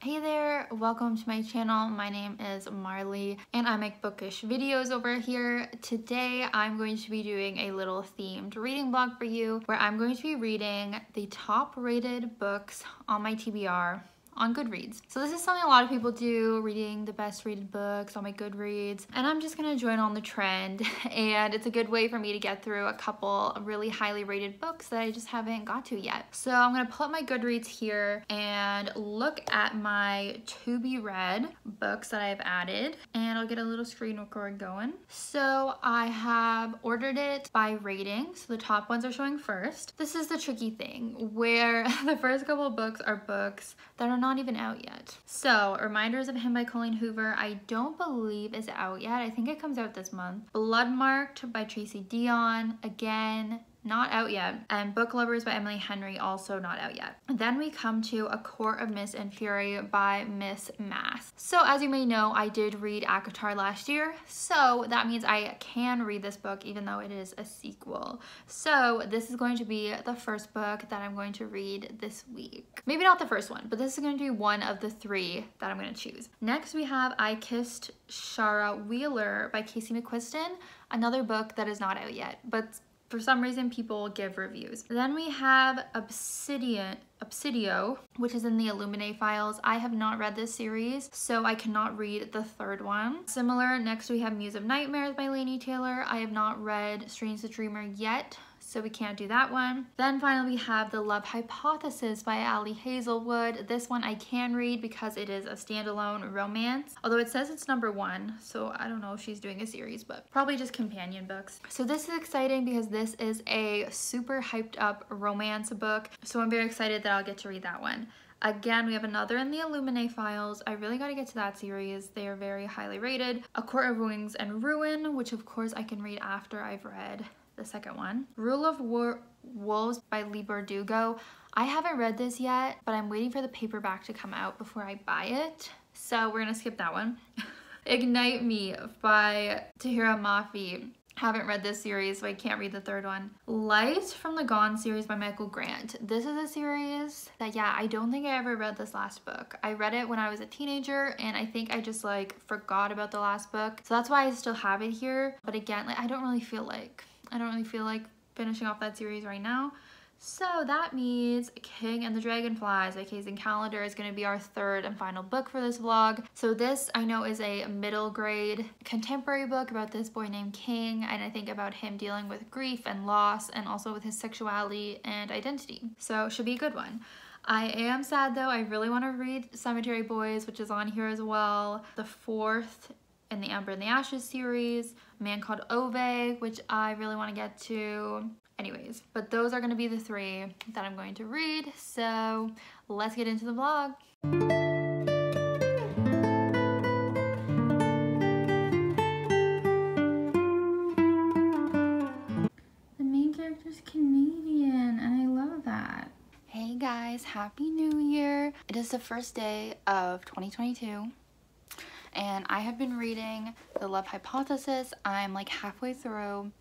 Hey there, welcome to my channel. My name is Marley and I make bookish videos over here. Today I'm going to be doing a little themed reading vlog for you where I'm going to be reading the top rated books on my TBR on Goodreads. So this is something a lot of people do, reading the best rated books on my Goodreads, and I'm just gonna join on the trend, and it's a good way for me to get through a couple really highly rated books that I just haven't got to yet. So I'm gonna pull up my Goodreads here and look at my to be read books that I've added, and I'll get a little screen record going. So I have ordered it by rating, so the top ones are showing first. This is the tricky thing, where the first couple of books are books that are not even out yet. So, Reminders of Him by Colleen Hoover, I don't believe is out yet. I think it comes out this month. Bloodmarked by Tracy Dion, again, not out yet. And Book Lovers by Emily Henry, also not out yet. Then we come to A Court of Mist and Fury by Miss Maas. So as you may know, I did read ACOTAR last year, so that means I can read this book even though it is a sequel. So this is going to be the first book that I'm going to read this week. Maybe not the first one, but this is going to be one of the three that I'm going to choose. Next we have I Kissed Shara Wheeler by Casey McQuiston, another book that is not out yet, but for some reason people give reviews. Then we have Obsidio, which is in the Illuminae files. I have not read this series, so I cannot read the third one. Similar, next we have Muse of Nightmares by Laini Taylor. I have not read Strange the Dreamer yet, so we can't do that one. Then finally we have The Love Hypothesis by Ali Hazelwood. This one I can read because it is a standalone romance, although it says it's #1, so I don't know if she's doing a series, but probably just companion books. So this is exciting because this is a super hyped up romance book, so I'm very excited that I'll get to read that one. Again, we have another in the Illuminae files. I really got to get to that series. They are very highly rated. A Court of Wings and Ruin, which of course I can read after I've read the second one. Rule of Wolves by Leigh Bardugo. I haven't read this yet, but I'm waiting for the paperback to come out before I buy it, so we're gonna skip that one. Ignite Me by Tahira Mafi. Haven't read this series, so I can't read the third one. Light from the Gone series by Michael Grant. This is a series that, yeah, I don't think I ever read this last book. I read it when I was a teenager, and I think I just like forgot about the last book, so that's why I still have it here. But again, like I don't really feel like finishing off that series right now. So that means King and the Dragonflies by Kacen Callender is going to be our third and final book for this vlog. So this I know is a middle grade contemporary book about this boy named King, and I think about him dealing with grief and loss and also with his sexuality and identity. So should be a good one. I am sad though, I really want to read Cemetery Boys, which is on here as well. The fourth in the Amber and the Ashes series, A Man Called Ove, which I really want to get to. Anyways, but those are going to be the three that I'm going to read, so let's get into the vlog. The main character is Canadian, and I love that. Hey guys, Happy New Year! It is the first day of 2022. And I have been reading The Love Hypothesis. I'm like halfway through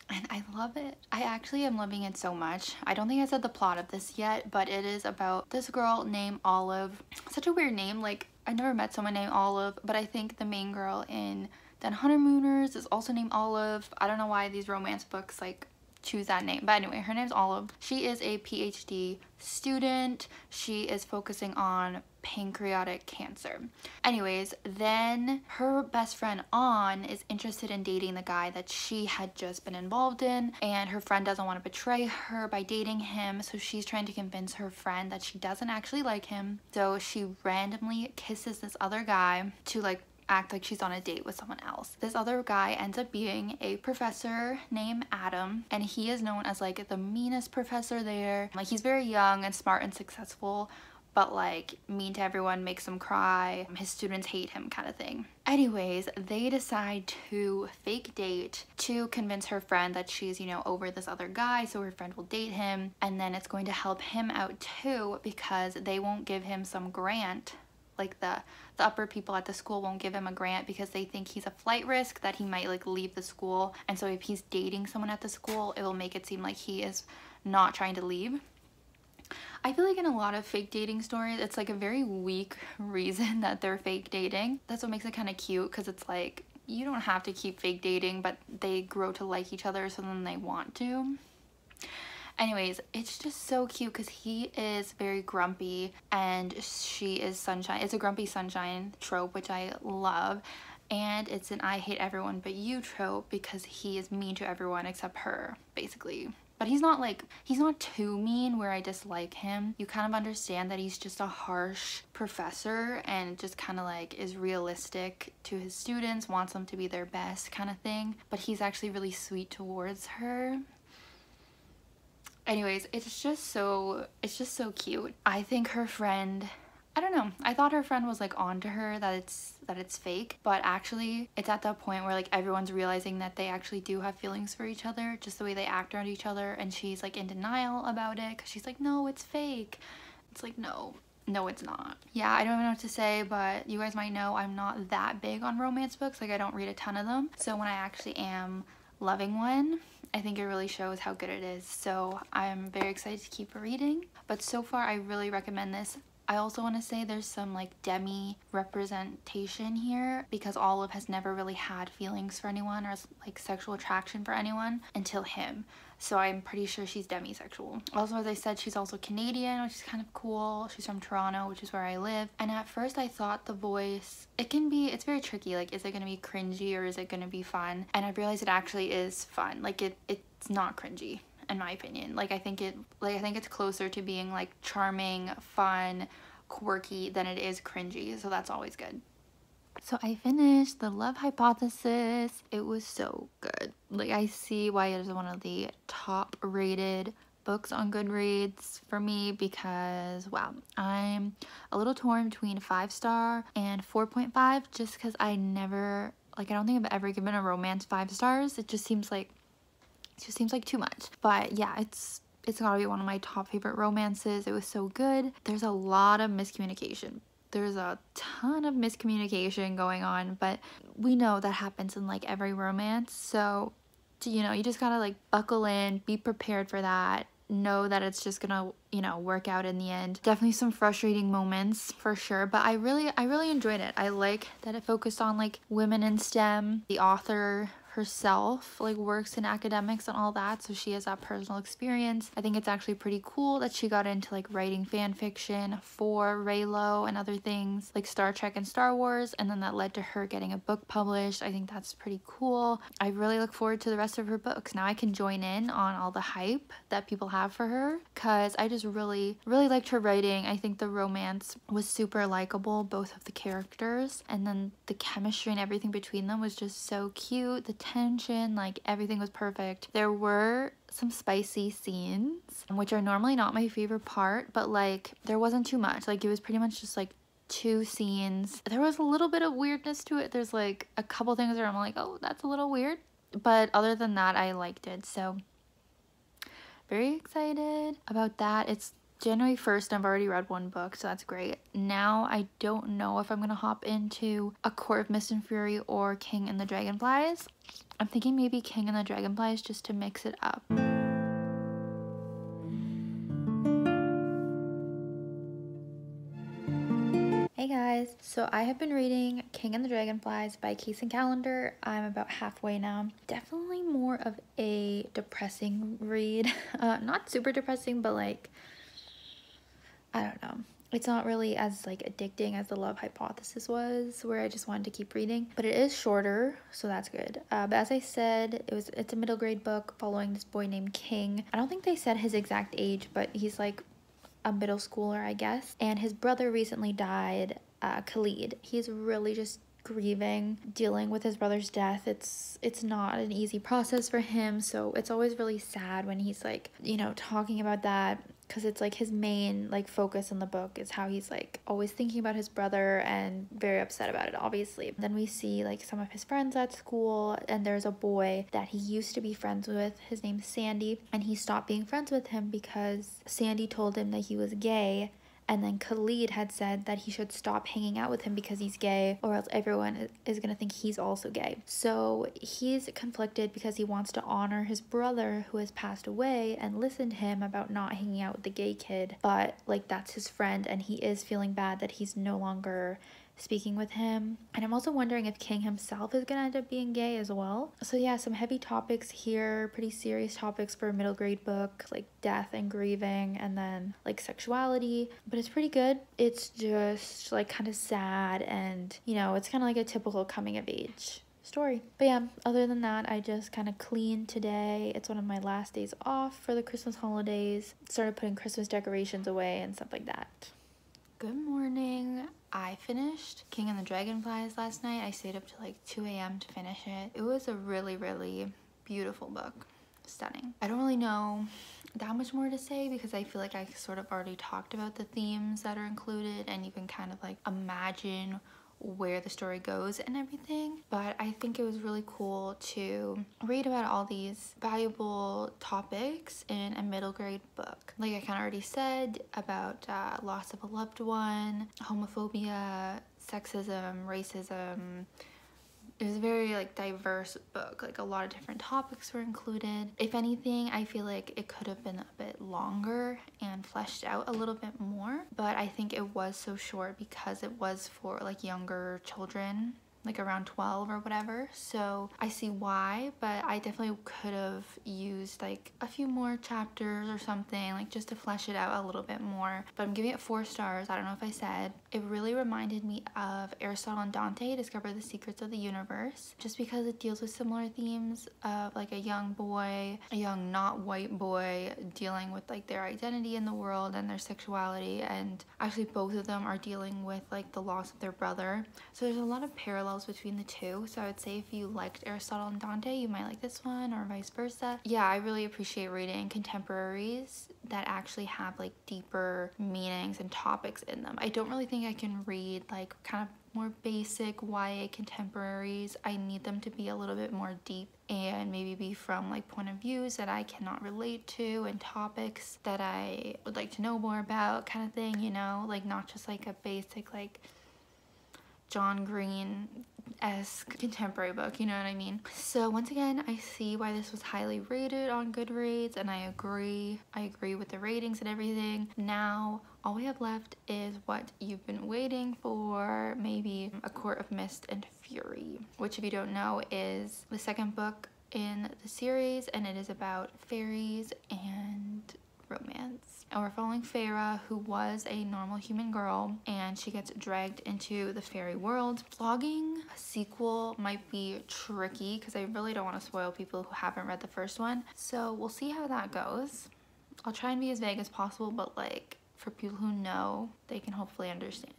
and I love it. I actually am loving it so much. I don't think I said the plot of this yet, but it is about this girl named Olive. Such a weird name, like I never met someone named Olive, but I think the main girl in Den Honeymooners is also named Olive. I don't know why these romance books like choose that name, but anyway, her name's Olive. She is a PhD student. She is focusing on pancreatic cancer. Anyways, then her best friend An is interested in dating the guy that she had just been involved in, and her friend doesn't want to betray her by dating him, so she's trying to convince her friend that she doesn't actually like him. So she randomly kisses this other guy to like act like she's on a date with someone else. This other guy ends up being a professor named Adam, and he is known as like the meanest professor there. Like he's very young and smart and successful, but like mean to everyone, makes them cry, his students hate him kind of thing. Anyways, they decide to fake date to convince her friend that she's, you know, over this other guy, so her friend will date him, and then it's going to help him out too because they won't give him some grant. Like the upper people at the school won't give him a grant because they think he's a flight risk, that he might like leave the school, and so if he's dating someone at the school, it will make it seem like he is not trying to leave. I feel like in a lot of fake dating stories, it's like a very weak reason that they're fake dating. That's what makes it kind of cute, because it's like, you don't have to keep fake dating, but they grow to like each other, so then they want to. Anyways, it's just so cute because he is very grumpy and she is sunshine. It's a grumpy sunshine trope, which I love. And it's an I hate everyone but you trope because he is mean to everyone except her, basically. But he's not too mean where I dislike him. You kind of understand that he's just a harsh professor and just kind of like is realistic to his students, wants them to be their best kind of thing. But he's actually really sweet towards her. Anyways, it's just so cute. I think her friend, I don't know, I thought her friend was like onto her that it's fake, but actually it's at that point where like everyone's realizing that they actually do have feelings for each other, just the way they act around each other, and she's like in denial about it because she's like, no, it's fake. It's like, no, it's not. Yeah, I don't even know what to say, but you guys might know I'm not that big on romance books. Like, I don't read a ton of them, so when I actually am loving one, I think it really shows how good it is. So I'm very excited to keep reading, but so far I really recommend this. I also want to say there's some like demi representation here because Olive has never really had feelings for anyone or like sexual attraction for anyone until him. So I'm pretty sure she's demisexual. Also, as I said, she's also Canadian, which is kind of cool. She's from Toronto, which is where I live. And at first I thought the voice, it's very tricky. Like, is it going to be cringy or is it going to be fun? And I've realized it actually is fun. Like, it's not cringy, in my opinion. Like, I think it's closer to being like charming, fun, quirky than it is cringy. So that's always good. So I finished The Love Hypothesis. It was so good. Like, I see why it is one of the top rated books on Goodreads for me because, wow, I'm a little torn between 5-star and 4.5 just because I don't think I've ever given a romance 5 stars. It just seems like too much. But yeah, it's gotta be one of my top favorite romances. It was so good. There's a lot of miscommunication. There's a ton of miscommunication going on, but we know that happens in like every romance. So, you know, you just gotta like buckle in, be prepared for that, know that it's just gonna, you know, work out in the end. Definitely some frustrating moments for sure, but I really enjoyed it. I like that it focused on like women in STEM. The author herself like works in academics and all that, so she has that personal experience. I think it's actually pretty cool that she got into like writing fan fiction for Reylo and other things like Star Trek and Star Wars, and then that led to her getting a book published. I think that's pretty cool. I really look forward to the rest of her books. Now I can join in on all the hype that people have for her because I just really liked her writing. I think the romance was super likable, both of the characters, and then the chemistry and everything between them was just so cute. The tension, like everything was perfect. There were some spicy scenes, which are normally not my favorite part, but like there wasn't too much. Like, it was pretty much just like 2 scenes. There was a little bit of weirdness to it. There's like a couple things where I'm like, oh, that's a little weird, but other than that I liked it. So very excited about that. It's January 1st, I've already read 1 book, so that's great. Now I don't know if I'm gonna hop into A Court of Mist and Fury or King and the Dragonflies. I'm thinking maybe King and the Dragonflies just to mix it up. Hey guys, so I have been reading King and the Dragonflies by Kacen Callender. I'm about halfway now. Definitely more of a depressing read. Not super depressing, but like, I don't know. It's not really as like addicting as The Love Hypothesis was, where I just wanted to keep reading, but it is shorter, so that's good. But as I said, it's a middle grade book following this boy named King. I don't think they said his exact age, but he's like a middle schooler, I guess. And his brother recently died, Khalid. He's really just grieving, dealing with his brother's death. It's not an easy process for him, so it's always really sad when he's like, you know, talking about that, because it's like his main like focus in the book is how he's like always thinking about his brother and very upset about it, obviously. Then we see like some of his friends at school, and there's a boy that he used to be friends with. His name's Sandy, and he stopped being friends with him because Sandy told him that he was gay And then Khalid had said that he should stop hanging out with him because he's gay, or else everyone is gonna think he's also gay. So he's conflicted because he wants to honor his brother who has passed away and listen to him about not hanging out with the gay kid, but like that's his friend, and he is feeling bad that he's no longer speaking with him. And I'm also wondering if King himself is gonna end up being gay as well. So yeah, some heavy topics here, pretty serious topics for a middle grade book, like death and grieving, and then like sexuality, but it's pretty good. It's just like kind of sad, and you know, it's kind of like a typical coming of age story. But yeah, other than that, I just kind of cleaned today. It's one of my last days off for the Christmas holidays. Started putting Christmas decorations away and stuff like that. Good morning. I finished King and the Dragonflies last night. I stayed up to like 2 a.m. to finish it. It was a really, really beautiful book. Stunning. I don't really know that much more to say because I feel like I sort of already talked about the themes that are included, and you can kind of like imagine where the story goes and everything. But I think it was really cool to read about all these valuable topics in a middle grade book. Like I kind of already said about loss of a loved one, homophobia, sexism, racism. It was a very like diverse book, like a lot of different topics were included. If anything, I feel like it could have been a bit longer and fleshed out a little bit more, but I think it was so short because it was for like younger children, like around 12 or whatever. So I see why, but I definitely could have used like a few more chapters or something, like just to flesh it out a little bit more. But I'm giving it 4 stars. I don't know if I said. It really reminded me of Aristotle and Dante, Discover the Secrets of the Universe, just because it deals with similar themes of like a young boy, a young not white boy dealing with like their identity in the world and their sexuality, and actually both of them are dealing with like the loss of their brother. So there's a lot of parallels between the two. So I would say if you liked Aristotle and Dante, you might like this one, or vice versa. Yeah, I really appreciate reading contemporaries that actually have like deeper meanings and topics in them. I don't really think I can read like kind of more basic YA contemporaries. I need them to be a little bit more deep and maybe be from like point of views that I cannot relate to and topics that I would like to know more about, kind of thing, you know, like not just like a basic like John Green-esque contemporary book, you know what I mean? So once again, I see why this was highly rated on Goodreads, and I agree with the ratings and everything. Now all we have left is what you've been waiting for, maybe A Court of Mist and Fury, which if you don't know is the second book in the series, and it is about fairies and romance. And we're following Feyre, who was a normal human girl, and she gets dragged into the fairy world. Vlogging a sequel might be tricky because I really don't want to spoil people who haven't read the first one. So we'll see how that goes. I'll try and be as vague as possible, but like for people who know, they can hopefully understand.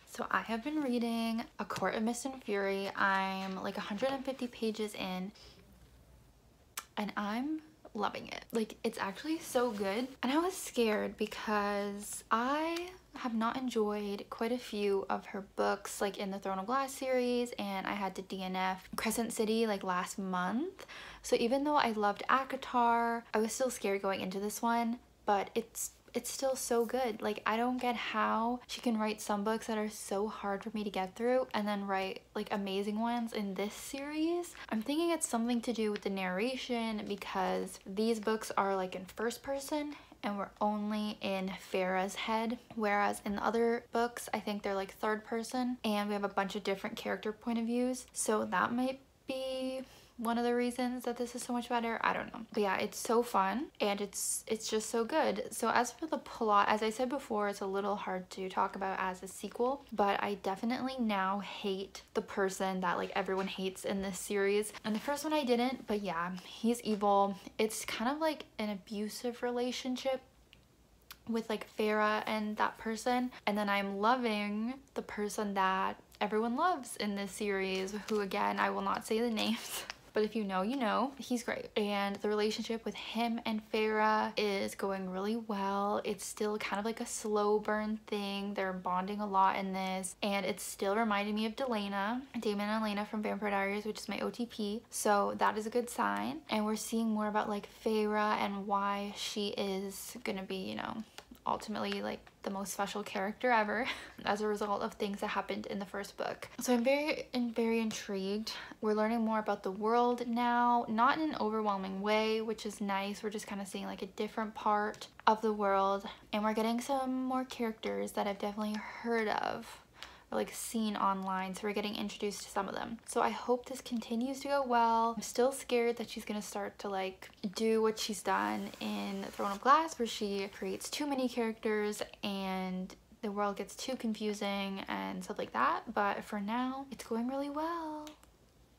So I have been reading A Court of Mist and Fury. I'm like 150 pages in, and I'm loving it. Like, it's actually so good. And I was scared because I have not enjoyed quite a few of her books, like in the Throne of Glass series, and I had to DNF Crescent City like last month. So even though I loved ACOTAR, I was still scared going into this one, but it's still so good. Like, I don't get how she can write some books that are so hard for me to get through and then write like amazing ones in this series. I'm thinking it's something to do with the narration, because these books are like in first person and we're only in Feyre's head, whereas in the other books I think they're like third person and we have a bunch of different character point of views. So that might be one of the reasons that this is so much better. I don't know, but yeah, it's so fun and it's just so good. So as for the plot, as I said before, it's a little hard to talk about as a sequel, but I definitely now hate the person that like everyone hates in this series. And the first one I didn't, but yeah, he's evil. It's kind of like an abusive relationship with like Feyre and that person, and then I'm loving the person that everyone loves in this series, who again I will not say the names. but if you know, you know. He's great, and the relationship with him and Farah is going really well. It's still kind of like a slow burn thing. They're bonding a lot in this, and it's still reminding me of Damon and Elena from Vampire Diaries, which is my OTP, so that is a good sign. And we're seeing more about like Farah and why she is gonna be, you know, ultimately like the most special character ever as a result of things that happened in the first book. So I'm very intrigued. We're learning more about the world now, not in an overwhelming way, which is nice. We're just kind of seeing like a different part of the world, and we're getting some more characters that I've definitely heard of or like seen online, so we're getting introduced to some of them. So I hope this continues to go well. I'm still scared that she's gonna start to like do what she's done in Throne of Glass, where she creates too many characters and the world gets too confusing and stuff like that, but for now it's going really well.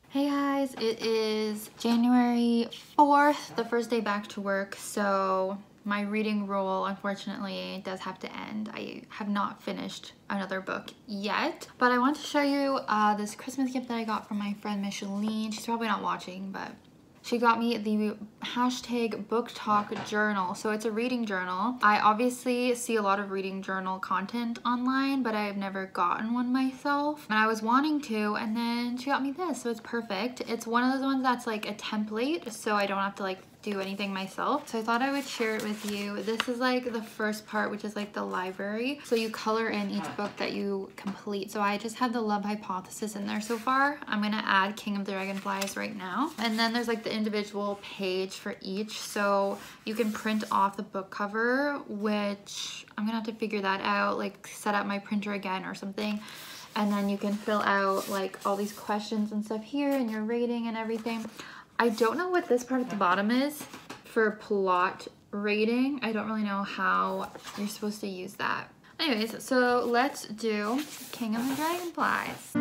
Hey guys, it is January 4th, the first day back to work, so my reading role unfortunately does have to end. I have not finished another book yet, but I want to show you this Christmas gift that I got from my friend Micheline. She's probably not watching, but she got me the hashtag book talk journal. So it's a reading journal. I obviously see a lot of reading journal content online, but I've never gotten one myself, and I was wanting to, and then she got me this, so it's perfect. It's one of those ones that's like a template, so I don't have to like do anything myself. So I thought I would share it with you. This is like the first part, which is like the library. So you color in each book that you complete. So I just have the Love Hypothesis in there so far. I'm gonna add King of the Dragonflies right now. And then there's like the individual page for each. So you can print off the book cover, which I'm gonna have to figure that out, like set up my printer again or something. And then you can fill out like all these questions and stuff here and your rating and everything. I don't know what this part at the bottom is for plot rating. I don't really know how you're supposed to use that. Anyways, so let's do King of the Dragonflies.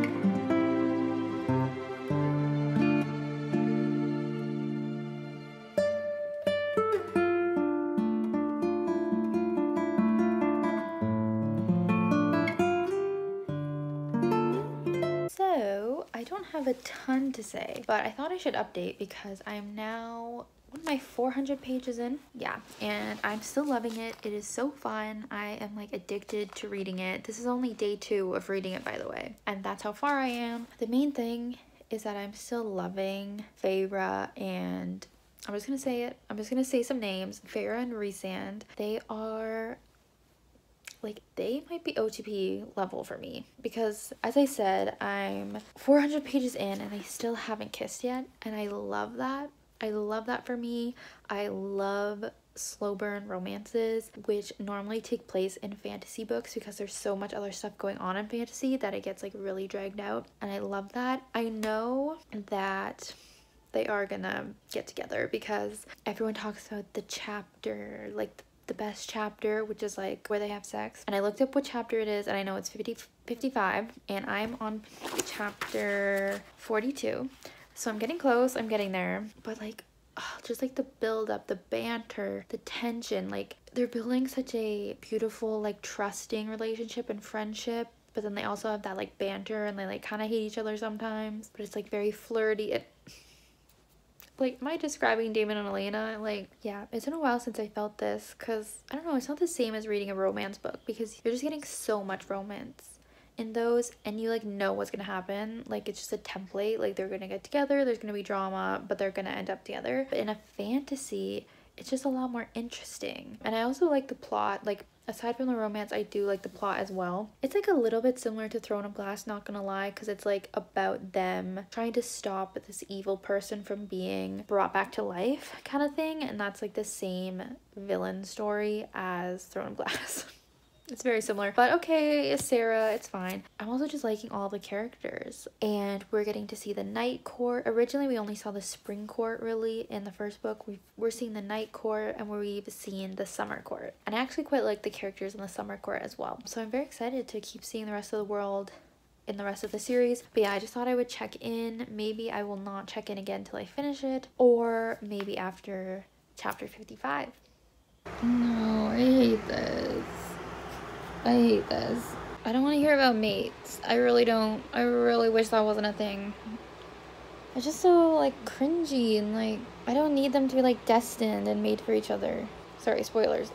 So I don't have a ton to say, but I thought I should update because I'm now, what am I, 400 pages in? Yeah, and I'm still loving it. It is so fun. I am like addicted to reading it. This is only day 2 of reading it, by the way, and that's how far I am. The main thing is that I'm still loving Farah, and I'm just gonna say it. I'm just gonna say some names. Farah and Rhysand. They are like, they might be OTP level for me, because as I said, I'm 400 pages in and I still haven't kissed yet, and I love that. I love that for me. I love slow burn romances, which normally take place in fantasy books because there's so much other stuff going on in fantasy that it gets like really dragged out, and I love that. I know that they are gonna get together because everyone talks about the chapter, like the best chapter, which is like where they have sex, and I looked up what chapter it is, and I know it's 55, and I'm on chapter 42, so I'm getting close. I'm getting there, but like, oh, just like the build up, the banter, the tension, like they're building such a beautiful like trusting relationship and friendship, but then they also have that like banter, and they like kind of hate each other sometimes, but it's like very flirty. Like, am I describing Damon and Elena? Like, yeah, it's been a while since I felt this, because, I don't know, it's not the same as reading a romance book, because you're just getting so much romance in those, and you, like, know what's gonna happen. Like, it's just a template. Like, they're gonna get together, there's gonna be drama, but they're gonna end up together. But in a fantasy, it's just a lot more interesting. And I also like the plot. Like, aside from the romance, I do like the plot as well. It's like a little bit similar to Throne of Glass, not gonna lie, because it's like about them trying to stop this evil person from being brought back to life kind of thing, and that's like the same villain story as Throne of Glass. It's very similar, but okay, it's Sarah, it's fine. I'm also just liking all the characters, and we're getting to see the night court. Originally, we only saw the spring court really in the first book. We're seeing the night court, and we've seen the summer court. And I actually quite like the characters in the summer court as well. So I'm very excited to keep seeing the rest of the world in the rest of the series. But yeah, I just thought I would check in. Maybe I will not check in again until I finish it, or maybe after chapter 55. No, I hate this. I hate this. I don't want to hear about mates. I really don't. I really wish that wasn't a thing. It's just so like cringy and like I don't need them to be like destined and made for each other. Sorry, spoilers.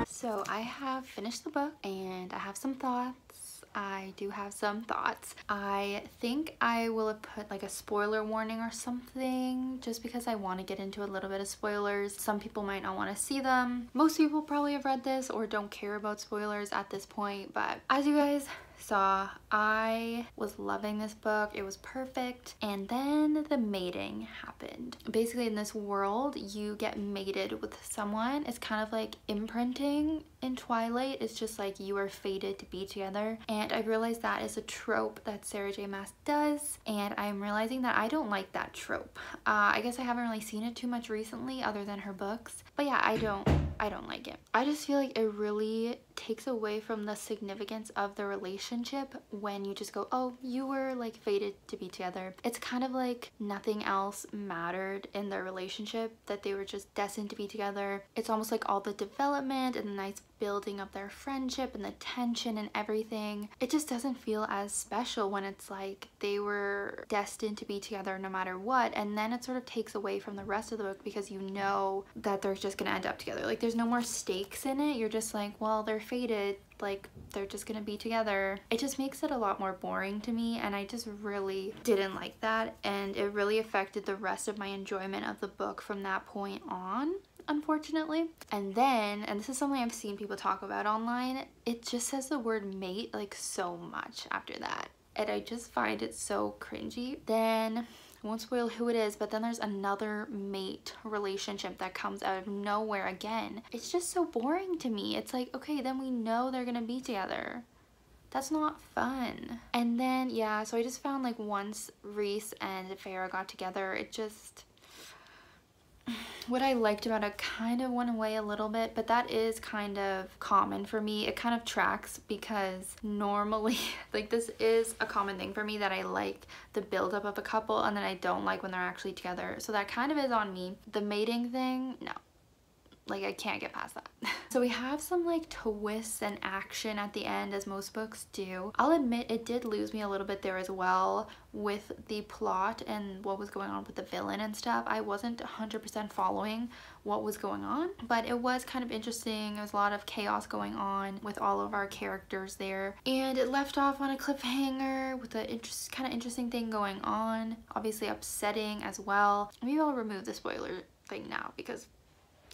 So I have finished the book and I have some thoughts. I do have some thoughts. I think I will have put like a spoiler warning or something just because I want to get into a little bit of spoilers. Some people might not want to see them. Most people probably have read this or don't care about spoilers at this point, but as you guys saw, I was loving this book. It was perfect. And then the mating happened. Basically in this world, you get mated with someone. It's kind of like imprinting in Twilight. It's just like you are fated to be together. And I realized that is a trope that Sarah J Maas does. And I'm realizing that I don't like that trope. I guess I haven't really seen it too much recently other than her books. But yeah, I don't like it. I just feel like it really takes away from the significance of the relationship when you just go, oh, you were like fated to be together. It's kind of like nothing else mattered in their relationship, that they were just destined to be together. It's almost like all the development and the nice building of their friendship and the tension and everything, it just doesn't feel as special when it's like they were destined to be together no matter what. And then it sort of takes away from the rest of the book because you know that they're just gonna end up together. Like there's no more stakes in it. You're just like, well, they're fated, like they're just gonna be together. It just makes it a lot more boring to me, and I just really didn't like that, and it really affected the rest of my enjoyment of the book from that point on, unfortunately. And then, and this is something I've seen people talk about online, it just says the word mate like so much after that, and I just find it so cringy. Then I won't spoil who it is, but then there's another mate relationship that comes out of nowhere again. It's just so boring to me. It's like, okay, then we know they're gonna be together. That's not fun. And then, yeah, so I just found like once Reese and Farrah got together, it just, what I liked about it kind of went away a little bit, but that is kind of common for me. It kind of tracks because normally, like this is a common thing for me, that I like the buildup of a couple and then I don't like when they're actually together. So that kind of is on me. The mating thing, no. Like I can't get past that. So we have some like twists and action at the end, as most books do. I'll admit it did lose me a little bit there as well with the plot and what was going on with the villain and stuff. I wasn't 100% following what was going on, but it was kind of interesting. There was a lot of chaos going on with all of our characters there, and it left off on a cliffhanger with a kind of interesting thing going on. Obviously upsetting as well. Maybe I'll remove the spoiler thing now because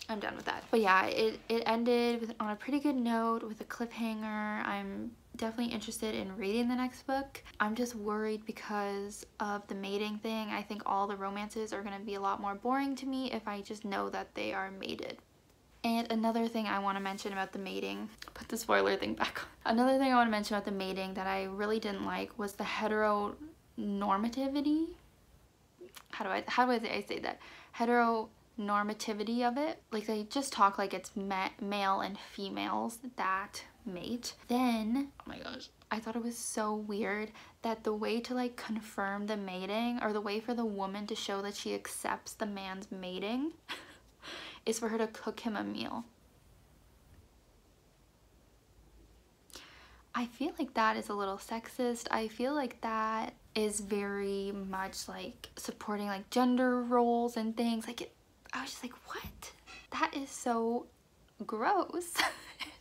I'm done with that. But yeah, it ended on a pretty good note with a cliffhanger. I'm definitely interested in reading the next book. I'm just worried because of the mating thing. I think all the romances are going to be a lot more boring to me if I just know that they are mated. And another thing I want to mention about the mating, put the spoiler thing back on. Another thing I want to mention about the mating that I really didn't like was the heteronormativity. How do I say that? Heteronormativity of it. Like they just talk like it's male and females that mate. Then, oh my gosh, I thought it was so weird that the way to like confirm the mating, or the way for the woman to show that she accepts the man's mating is for her to cook him a meal. I feel like that is a little sexist. I feel like that is very much like supporting like gender roles and things. Like I was just like, what? That is so gross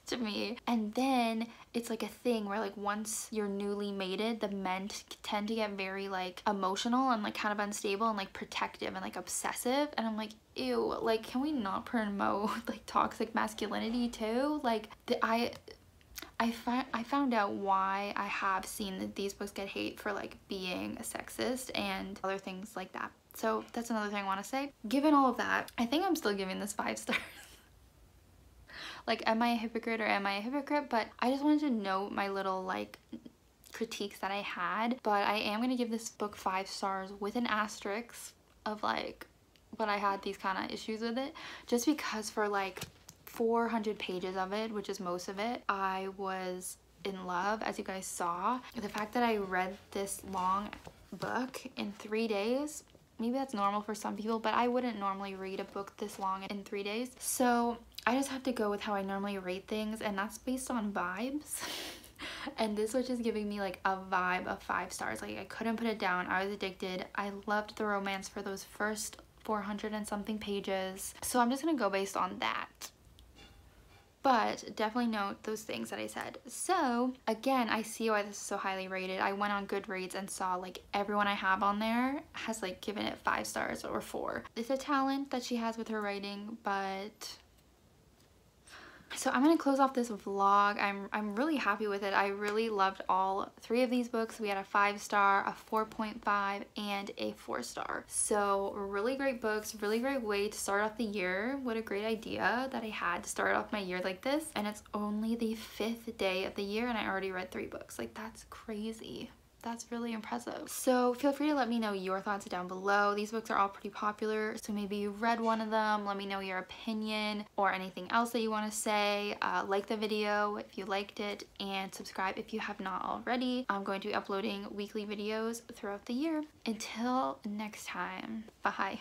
to me. And then it's like a thing where like once you're newly mated, the men tend to get very like emotional and like kind of unstable and like protective and like obsessive, and I'm like, ew, like can we not promote like toxic masculinity too? Like I found out why I have seen that these books get hate for like being sexist and other things like that. So that's another thing I want to say. Given all of that, I think I'm still giving this 5 stars. Like, am I a hypocrite or am I a hypocrite? But I just wanted to note my little like critiques that I had. But I am going to give this book 5 stars with an asterisk of like, but I had these kind of issues with it. Just because for like 400 pages of it, which is most of it, I was in love, as you guys saw. The fact that I read this long book in 3 days maybe that's normal for some people, but I wouldn't normally read a book this long in 3 days. So I just have to go with how I normally rate things, and that's based on vibes. And this was just giving me like a vibe of 5 stars. Like I couldn't put it down. I was addicted. I loved the romance for those first 400 and something pages. So I'm just gonna go based on that. But definitely note those things that I said. So again, I see why this is so highly rated. I went on Goodreads and saw like everyone I have on there has like given it 5 stars or 4. It's a talent that she has with her writing, but so I'm gonna close off this vlog. I'm really happy with it. I really loved all 3 of these books. We had a 5-star, a 4.5, and a 4-star. So really great books, really great way to start off the year. What a great idea that I had to start off my year like this. And it's only the 5th day of the year and I already read 3 books. Like that's crazy. That's really impressive. So feel free to let me know your thoughts down below. These books are all pretty popular, so maybe you read one of them. Let me know your opinion or anything else that you want to say. Like the video if you liked it, and subscribe if you have not already. I'm going to be uploading weekly videos throughout the year. Until next time, bye.